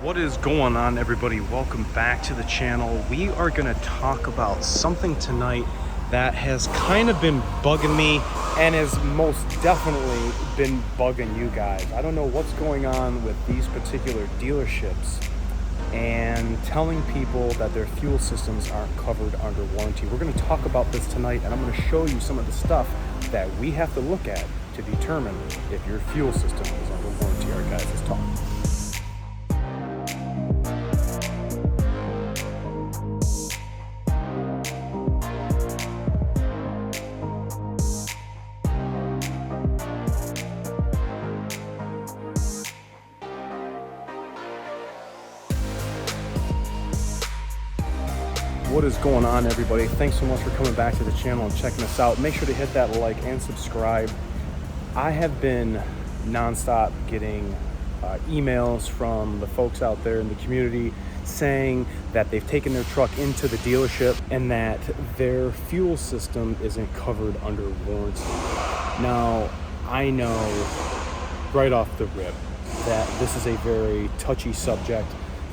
What is going on, everybody? Welcome back to the channel. We are going to talk about something tonight that has kind of been bugging me and has most definitely been bugging you guys. I don't know what's going on with these particular dealerships and telling people that their fuel systems aren't covered under warranty. We're going to talk about this tonight, and I'm going to show you some of the stuff that we have to look at to determine if your fuel system is under warranty. All right, guys, let's talk. What is going on, everybody? Thanks so much for coming back to the channel and checking us out. Make sure to hit that like and subscribe. I have been nonstop getting emails from the folks out there in the community saying that they've taken their truck into the dealership and that their fuel system isn't covered under warranty. Now, I know right off the rip that this is a very touchy subject.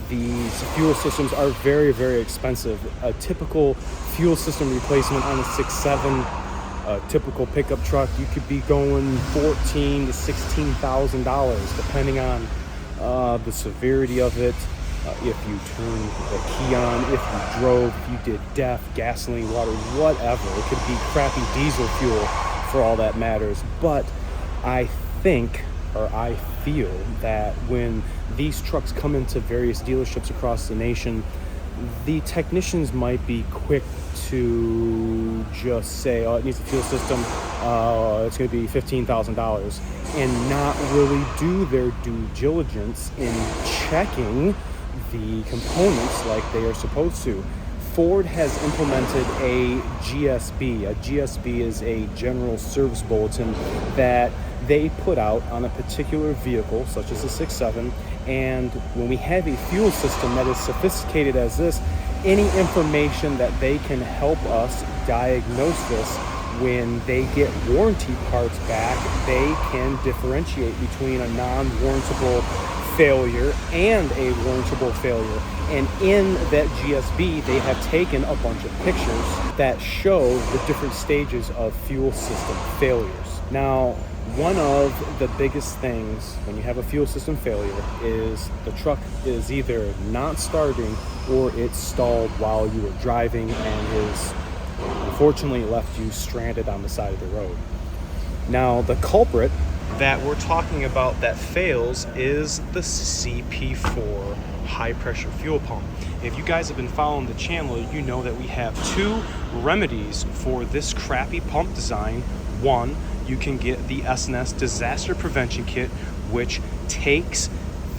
These fuel systems are very, very expensive. A typical fuel system replacement on a 6.7, a typical pickup truck, you could be going $14,000 to $16,000, depending on the severity of it. If you turned the key on, if you drove, if you did DEF, gasoline, water, whatever. It could be crappy diesel fuel for all that matters. But I feel that when these trucks come into various dealerships across the nation, the technicians might be quick to just say, oh, it needs a fuel system, it's going to be $15,000, and not really do their due diligence in checking the components like they are supposed to. Ford has implemented a GSB. A GSB is a general service bulletin that they put out on a particular vehicle, such as a 6.7, and when we have a fuel system that is sophisticated as this, any information that they can help us diagnose this, when they get warranty parts back, they can differentiate between a non-warrantable failure and a warrantable failure. And in that GSB, they have taken a bunch of pictures that show the different stages of fuel system failures. Now, one of the biggest things when you have a fuel system failure is the truck is either not starting or it's stalled while you were driving and is unfortunately left you stranded on the side of the road. Now, the culprit that we're talking about that fails is the CP4 high pressure fuel pump. If you guys have been following the channel, you know that we have two remedies for this crappy pump design. One, you can get the S&S disaster prevention kit, which takes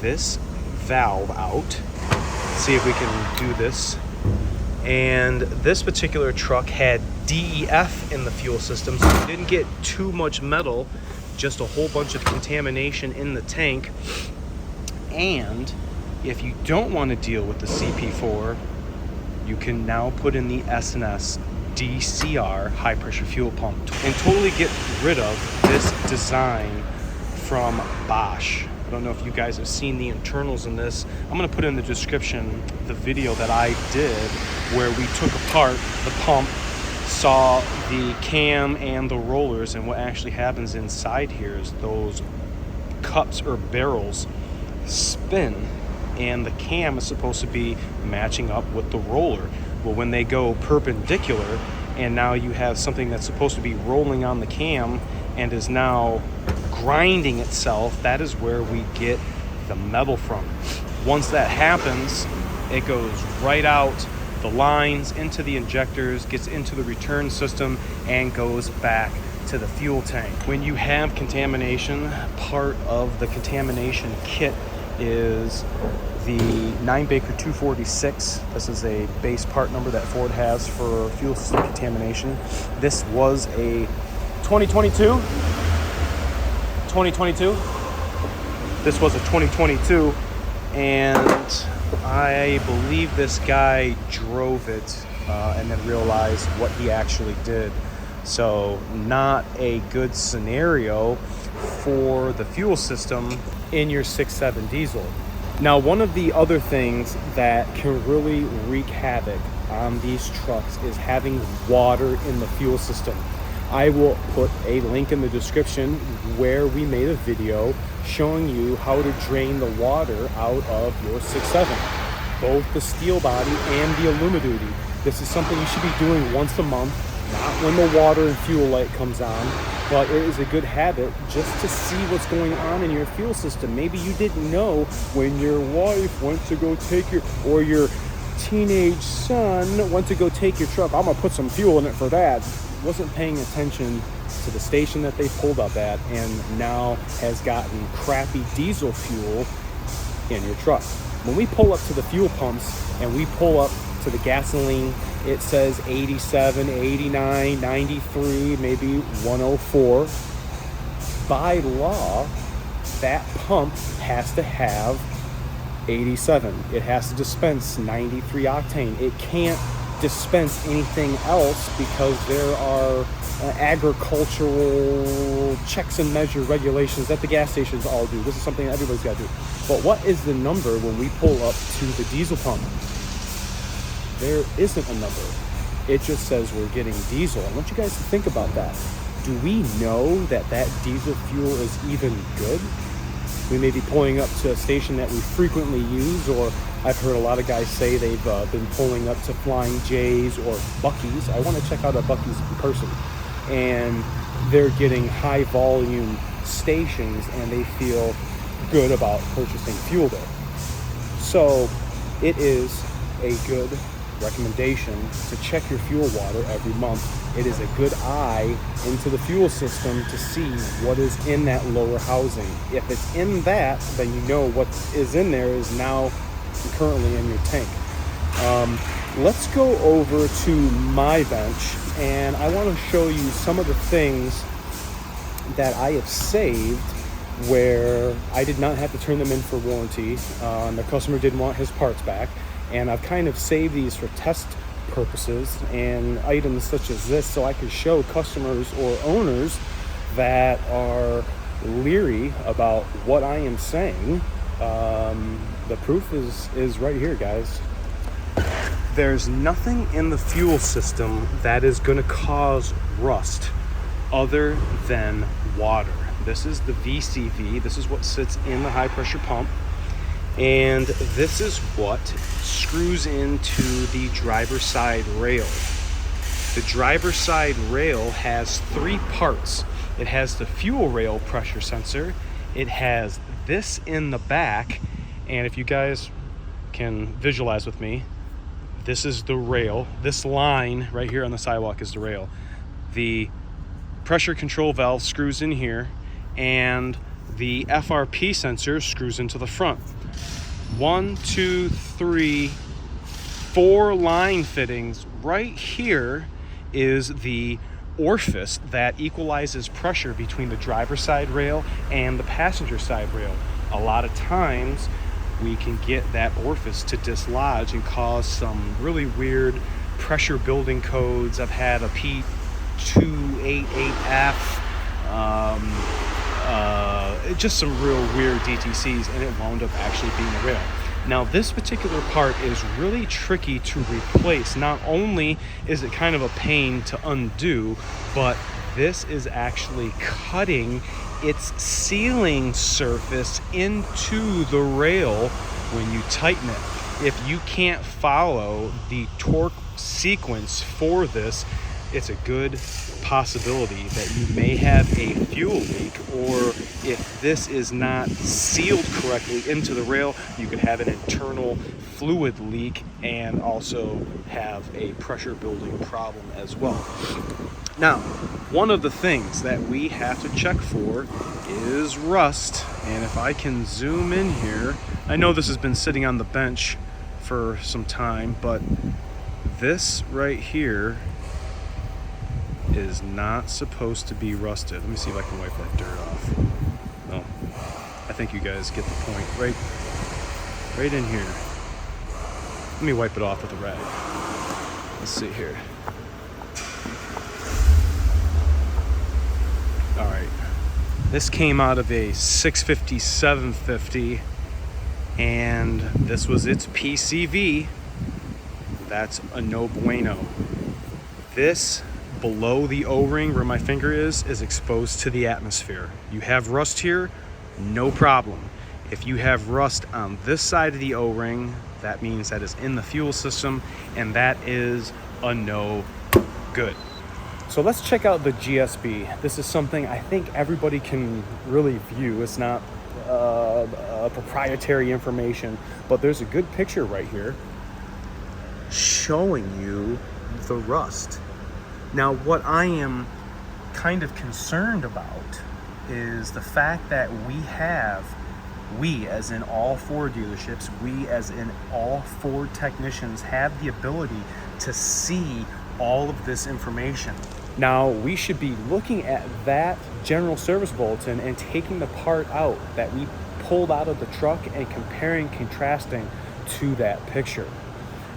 this valve out. Let's see if we can do this. And this particular truck had DEF in the fuel system, so you didn't get too much metal, just a whole bunch of contamination in the tank. And if you don't want to deal with the CP4, you can now put in the S&S DCR high pressure fuel pump and totally get rid of this design from Bosch. I don't know if you guys have seen the internals in this. I'm going to put in the description the video that I did where we took apart the pump, saw the cam and the rollers, and what actually happens inside here is those cups or barrels spin and the cam is supposed to be matching up with the roller. Well, when they go perpendicular and now you have something that's supposed to be rolling on the cam and is now grinding itself, that is where we get the metal from. Once that happens, it goes right out the lines into the injectors, gets into the return system, and goes back to the fuel tank. When you have contamination, part of the contamination kit is the 9-Baker 246. This is a base part number that Ford has for fuel system contamination. This was a 2022. This was a 2022, and I believe this guy drove it and then realized what he actually did. So not a good scenario for the fuel system in your 6.7 diesel. Now, one of the other things that can really wreak havoc on these trucks is having water in the fuel system. I will put a link in the description where we made a video showing you how to drain the water out of your 6.7, both the steel body and the Alumiduty. This is something you should be doing once a month, not when the water and fuel light comes on, but it is a good habit just to see what's going on in your fuel system. Maybe you didn't know when your wife went to go take or your teenage son went to go take your truck. I'm gonna put some fuel in it for that. Wasn't paying attention to the station that they pulled up at, and now has gotten crappy diesel fuel in your truck. When we pull up to the fuel pumps and we pull up to the gasoline, it says 87, 89, 93, maybe 104. By law, that pump has to have 87. It has to dispense 93 octane. It can't dispense anything else because there are agricultural checks and measure regulations that the gas stations all do. This is something that everybody's got to do. But what is the number when we pull up to the diesel pump? There isn't a number. It just says we're getting diesel. I want you guys to think about that. Do we know that that diesel fuel is even good? We may be pulling up to a station that we frequently use, or I've heard a lot of guys say they've been pulling up to Flying J's or Buc-ee's. I want to check out a Buc-ee's in person. And they're getting high volume stations and they feel good about purchasing fuel there. So it is a good recommendation to check your fuel water every month. It is a good eye into the fuel system to see what is in that lower housing. If it's in that, then you know what is in there is now currently in your tank. Let's go over to my bench, and I want to show you some of the things that I have saved where I did not have to turn them in for warranty. The customer didn't want his parts back, and I've kind of saved these for test purposes and items such as this so I can show customers or owners that are leery about what I am saying. The proof is right here, guys. There's nothing in the fuel system that is going to cause rust other than water. This is the VCV. This is what sits in the high pressure pump. And this is what screws into the driver's side rail. The driver's side rail has three parts. It has the fuel rail pressure sensor. It has this in the back. And if you guys can visualize with me, this is the rail. This line right here on the sidewalk is the rail. The pressure control valve screws in here, and the FRP sensor screws into the front. 1, 2, 3, 4 line fittings. Right here is the orifice that equalizes pressure between the driver's side rail and the passenger side rail. A lot of times we can get that orifice to dislodge and cause some really weird pressure building codes. I've had a P288F, just some real weird DTCs, and it wound up actually being a rail. Now, this particular part is really tricky to replace. Not only is it kind of a pain to undo, but this is actually cutting its sealing surface into the rail when you tighten it. If you can't follow the torque sequence for this, it's a good possibility that you may have a fuel leak, or if this is not sealed correctly into the rail, you could have an internal fluid leak and also have a pressure building problem as well. Now, one of the things that we have to check for is rust, and if I can zoom in here, I know this has been sitting on the bench for some time, but this right here is not supposed to be rusted. Let me see if I can wipe that dirt off. Oh, I think you guys get the point. Right in here. Let me wipe it off with a rag. Let's see here. All right. This came out of a 650, 750, and this was its PCV, that's a no bueno. This below the O-ring where my finger is exposed to the atmosphere. You have rust here, no problem. If you have rust on this side of the O-ring, that means that is in the fuel system, and that is a no good. So let's check out the GSB. This is something I think everybody can really view. It's not proprietary information, but there's a good picture right here showing you the rust. Now, what I am kind of concerned about is the fact that we as in all Ford dealerships, we as in all Ford technicians have the ability to see all of this information. Now, we should be looking at that general service bulletin and taking the part out that we pulled out of the truck and comparing, contrasting to that picture.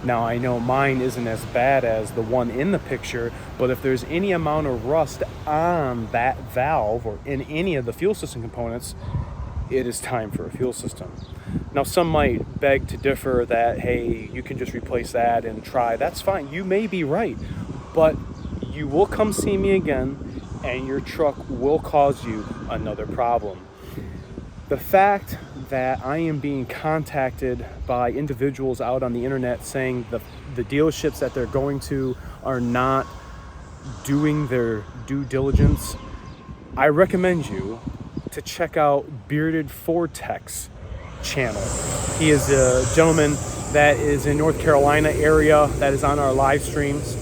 Now, I know mine isn't as bad as the one in the picture, but if there's any amount of rust on that valve or in any of the fuel system components, it is time for a fuel system. Now, some might beg to differ that, hey, you can just replace that and try. That's fine. You may be right, but you will come see me again and your truck will cause you another problem. The fact that I am being contacted by individuals out on the internet saying the dealerships that they're going to are not doing their due diligence, I recommend you to check out Bearded Fordtrucks channel. He is a gentleman that is in North Carolina area that is on our live streams,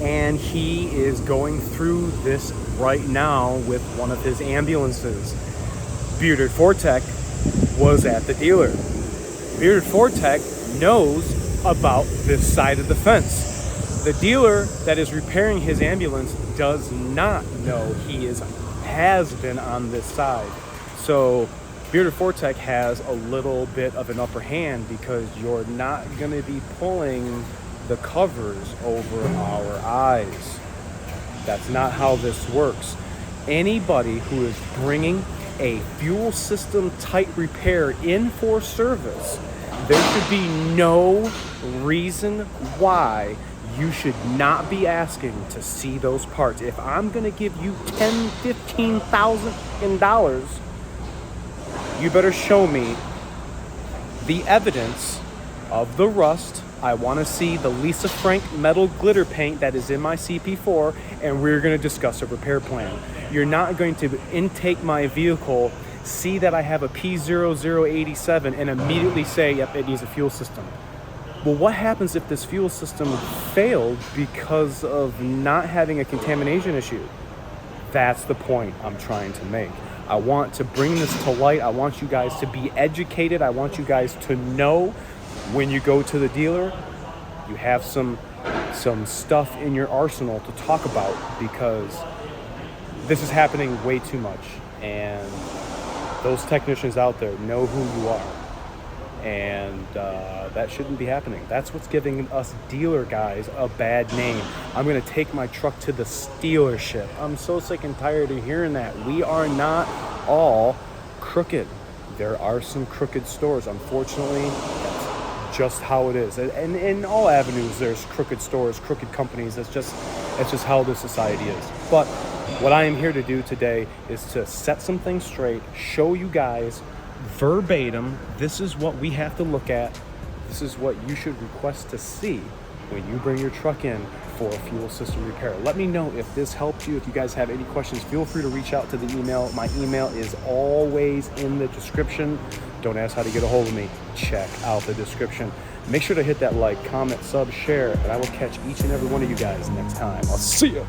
and he is going through this right now with one of his ambulances. Bearded Fordtrucks was at the dealer. Bearded Fordtrucks knows about this side of the fence. The dealer that is repairing his ambulance does not know he has been on this side. So Bearded Fordtrucks has a little bit of an upper hand because you're not going to be pulling the covers over our eyes. That's not how this works. Anybody who is bringing a fuel system type repair in for service, there should be no reason why you should not be asking to see those parts. If I'm going to give you $10,000-$15,000, you better show me the evidence of the rust. I want to see the Lisa Frank metal glitter paint that is in my CP4, and we're going to discuss a repair plan. You're not going to intake my vehicle, see that I have a P0087, and immediately say, yep, it needs a fuel system. Well, what happens if this fuel system failed because of not having a contamination issue? That's the point I'm trying to make. I want to bring this to light. I want you guys to be educated. I want you guys to know when you go to the dealer, you have some stuff in your arsenal to talk about, because this is happening way too much. And those technicians out there know who you are. And that shouldn't be happening. That's what's giving us dealer guys a bad name. I'm going to take my truck to the dealership. I'm so sick and tired of hearing that. We are not all crooked. There are some crooked stores. Unfortunately, that's just how it is. And in all avenues, there's crooked stores, crooked companies. It's just how this society is. But what I am here to do today is to set some things straight, show you guys verbatim, this is what we have to look at. This is what you should request to see when you bring your truck in for a fuel system repair. Let me know if this helped you. If you guys have any questions, feel free to reach out to the email. My email is always in the description. Don't ask how to get a hold of me. Check out the description. Make sure to hit that like, comment, sub, share, and I will catch each and every one of you guys next time. I'll see you.